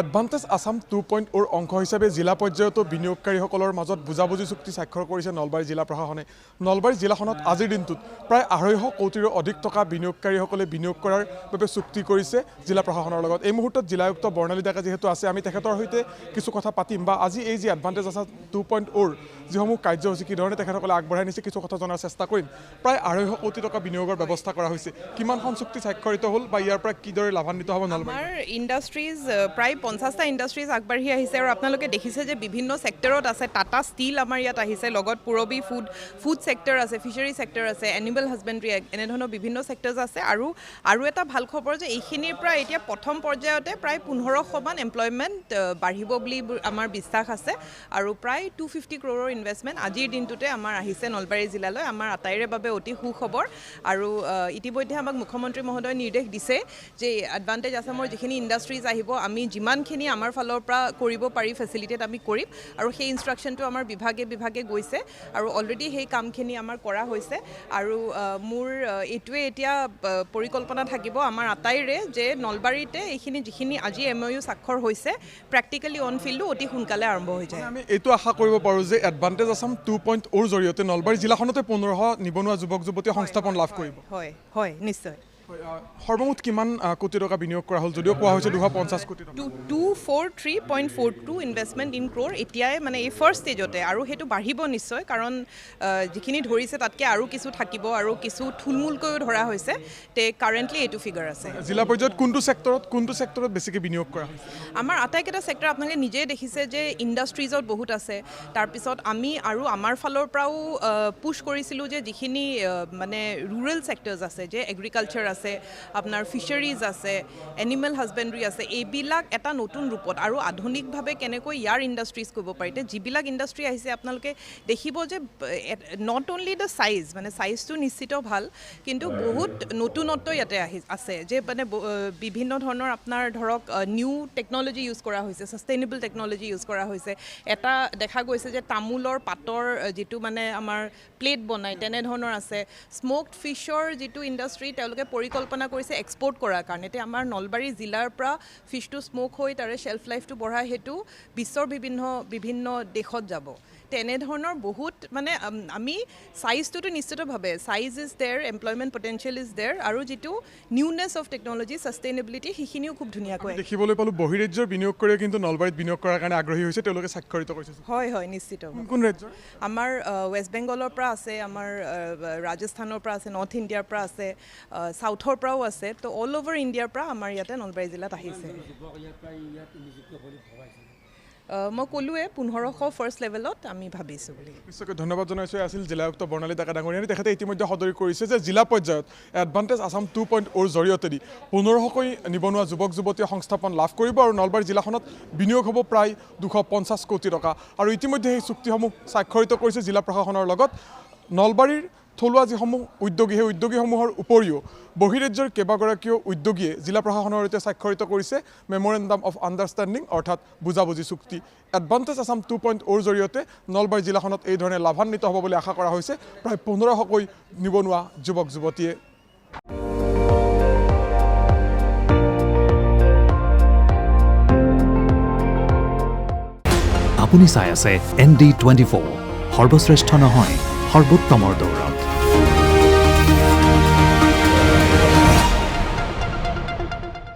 Advantage Assam 2.0 অংশ হিচাপে জিলা পৰ্যায়তো বিনিয়োগকাৰীসকলৰ মাজত বুজাবুজি চুক্তি স্বাক্ষৰ কৰিছে নলবাৰী জিলা প্ৰশাসনে। নলবাৰী জিলাখনত আজিৰ দিনটোত প্ৰায় 250 কোটিৰো অধিক টকা বিনিয়োগকাৰীসকলে বিনিয়োগ কৰাৰ বাবে চুক্তি কৰিছে জিলা প্ৰশাসনৰ লগত। এই মুহূৰ্তত জিলা আয়ুক্ত বৰ্ণালী ডেকা যিহেতু আছে, আমি তেখেতৰ সৈতে কিছু কথা পাতিম বা আজি এই যি এডভান্টেজ আসাম 2.0 যিসমূহ কাৰ্যসূচী কি ধৰণে তেখেতসকলে আগবঢ়াই নিছে কিছু কথা জনাৰ চেষ্টা কৰিম। প্ৰায় 250 কোটি টকা বিনিয়োগৰ ব্যৱস্থা কৰা হৈছে। কিমানখন চুক্তি স্বাক্ষৰিত হ'ল বা ইয়াৰ পৰা কিদৰে লাভান্বিত হ'ব নলবাৰী? আমাৰ ইণ্ডাষ্ট্ৰিজ প্ৰায় 50টা ইণ্ডাষ্ট্ৰিজ আগবাঢ়ি আহিছে আৰু আপোনালোকে দেখিছে যে বিভিন্ন সেক্টৰত আছে। টাটা ষ্টিল আমাৰ ইয়াত আহিছে, লগত পুৰবী ফুড সেক্টৰ আছে, ফিচাৰী সেক্টৰ আছে, এনিমেল হাজবেণ্ডাৰী, এনেধৰণৰ বিভিন্ন সেক্টৰ্ছ আছে। আৰু এটা ভাল খবৰ যে এইখিনিৰ পৰা এতিয়া প্ৰথম পৰ্যায়তে প্ৰায় 1500 মান এমপ্লয়মেণ্ট বাঢ়িব বুলি আমাৰ বিশ্বাস আছে আৰু প্ৰায় 250 ক্ৰ'ৰৰ ইনভেষ্টমেণ্ট আজিৰ দিনটোতে আমাৰ আহিছে নলবাৰী জিলালৈ। আমাৰ আটাইৰে বাবে অতি সুখবৰ আৰু ইতিমধ্যে আমাক মুখ্যমন্ত্ৰী মহোদয়ে নিৰ্দেশ দিছে যে এডভান্টেজ আসামৰ যিখিনি ইণ্ডাষ্ট্ৰিজ আহিব আমি যিমানখিনি আমাৰ ফালৰ পৰা কৰিব পাৰি ফেচিলিটেট আমি কৰিম আৰু সেই ইনষ্ট্ৰাকশ্যনটো আমাৰ বিভাগে গৈছে আৰু অলৰেডি সেই কামখিনি আমাৰ কৰা হৈছে। আৰু মোৰ এইটোৱে এতিয়া পৰিকল্পনা থাকিব আমাৰ আটাইৰে যে নলবাৰীতে এইখিনি যিখিনি আজি MOU স্বাক্ষৰ হৈছে প্ৰেক্টিকেলি অন ফিল্ডো অতি সোনকালে আৰম্ভ হৈ যায়। আমি এইটো আশা কৰিব পাৰোঁ যে এডভান্টেজ আসাম 2.0 জৰিয়তে নলবাৰী জিলাখনতে 1500 নিবনুৱা যুৱক যুৱতীয়ে সংস্থাপন লাভ কৰিব। হয় নিশ্চয়। সৰ্বমুঠ কিমান কোটি টকা বিনিয়োগ কৰা হ'ল যদিও কোৱা হৈছে 250 কোটি টকা? 243.42 ইনভেষ্টমেণ্ট ইন ক্ৰ'ৰ এতিয়াই মানে এই ফাৰ্ষ্ট ষ্টেজতে, আৰু সেইটো বাঢ়িব নিশ্চয় কাৰণ যিখিনি ধৰিছে তাতকৈ আৰু কিছু থাকিব আৰু কিছু থুলমূলকৈও ধৰা হৈছে। তে কাৰেণ্টলি এইটো ফিগাৰ আছে। জিলা পৰ্যায়ত কোনটো ছেক্টৰত বেছিকৈ বিনিয়োগ কৰা হৈছে? আমাৰ আটাইকেইটা ছেক্টৰ আপোনালোকে নিজেই দেখিছে যে ইণ্ডাষ্ট্ৰিজত বহুত আছে। তাৰপিছত আমি আৰু আমাৰ ফালৰ পৰাও পুছ কৰিছিলোঁ যে যিখিনি মানে ৰুৰেল ছেক্টৰ্ছ আছে, যে এগ্ৰিকালচাৰ আছে, আপোনাৰ ফিচাৰিজ আছে, এনিমেল হাজবেণ্ডাৰী আছে, এইবিলাক এটা নতুন ৰূপত আৰু আধুনিকভাৱে কেনেকৈ ইয়াৰ ইণ্ডাষ্ট্ৰিজ কৰিব পাৰি। যিবিলাক ইণ্ডাষ্ট্ৰি আহিছে আপোনালোকে দেখিব যে নট অনলি দ্য চাইজ, মানে চাইজটো নিশ্চিত ভাল, কিন্তু বহুত নতুনত্ব ইয়াতে আছে যে মানে বিভিন্ন ধৰণৰ আপোনাৰ ধৰক নিউ টেকন'লজি ইউজ কৰা হৈছে, ছাষ্টেইনেবল টেকন'লজি ইউজ কৰা হৈছে। এটা দেখা গৈছে যে তামোলৰ পাতৰ যিটো মানে আমাৰ প্লেট বনায় তেনেধৰণৰ আছে। স্ম'কড ফিছৰ যিটো ইণ্ডাষ্ট্ৰি তেওঁলোকে পৰিকল্পনা কৰিছে এক্সপৰ্ট কৰাৰ কাৰণে। এতিয়া আমাৰ নলবাৰী জিলাৰ পৰা ফিছটো স্ম'ক হৈ তাৰে শ্বেল্ফ লাইফটো বঢ়াই সেইটো বিশ্বৰ বিভিন্ন দেশত যাব। তেনেধৰণৰ বহুত মানে আমি চাইজটোতো নিশ্চিতভাৱে size is there, employment potential is there, আৰু যিটো নিউনেছ অফ টেকন'লজি, ছাষ্টেইনেবিলিটি সেইখিনিও খুব ধুনীয়াকৈ দেখিবলৈ পালোঁ। বহিৰাজ্যৰ বিনিয়োগ কৰি কিন্তু নলবাৰীত বিনিয়োগ কৰাৰ কাৰণে আগ্ৰহী হৈছে, তেওঁলোকে স্বাক্ষৰিত কৰিছে। হয় নিশ্চিত। কোন ৰাজ্যৰ? আমাৰ ৱেষ্ট বেংগলৰ পৰা আছে, আমাৰ ৰাজস্থানৰ পৰা আছে, নৰ্থ ইণ্ডিয়াৰ পৰা আছে, চাউথৰ পৰাও আছে। তো অল অভাৰ ইণ্ডিয়াৰ পৰা আমাৰ ইয়াতে নলবাৰী জিলাত আহিছে। মই ক'লোৱে 1500 ফাৰ্ষ্ট লেভেলত আমি ভাবিছোঁ বুলি। নিশ্চয়কৈ ধন্যবাদ জনাইছোঁ। আছিল জিলা আয়ুক্ত বৰ্ণালী ডেকা ডাঙৰীয়ানী। তেখেতে ইতিমধ্যে সদৰি কৰিছে যে জিলা পৰ্যায়ত এডভান্টেজ আসাম 2.0 জৰিয়তে 1500কৈ নিবনুৱা যুৱক যুৱতীয়ে সংস্থাপন লাভ কৰিব আৰু নলবাৰী জিলাখনত বিনিয়োগ হ'ব প্ৰায় 250 কোটি টকা। আৰু ইতিমধ্যে সেই চুক্তিসমূহ স্বাক্ষৰিত কৰিছে জিলা প্ৰশাসনৰ লগত। নলবাৰীৰ থলুৱা যিসমূহ উদ্যোগী, সেই উদ্যোগীসমূহৰ উপৰিও বহিৰাজ্যৰ কেইবাগৰাকীও উদ্যোগীয়ে জিলা প্ৰশাসনৰ সৈতে স্বাক্ষৰিত কৰিছে মেমৰেণ্ডাম অফ আণ্ডাৰষ্টেণ্ডিং, অৰ্থাৎ বুজাবুজি চুক্তি। এডভান্টেজ আসাম 2.0 জৰিয়তে নলবাৰী জিলাখনত এই ধৰণে লাভান্বিত হ'ব বুলি আশা কৰা হৈছে প্ৰায় 1500কৈ নিবনুৱা যুৱক যুৱতীয়ে। আপুনি চাই আছে ND24, সৰ্বশ্ৰেষ্ঠ নহয় সৰ্বোত্তমৰ দৌৰ।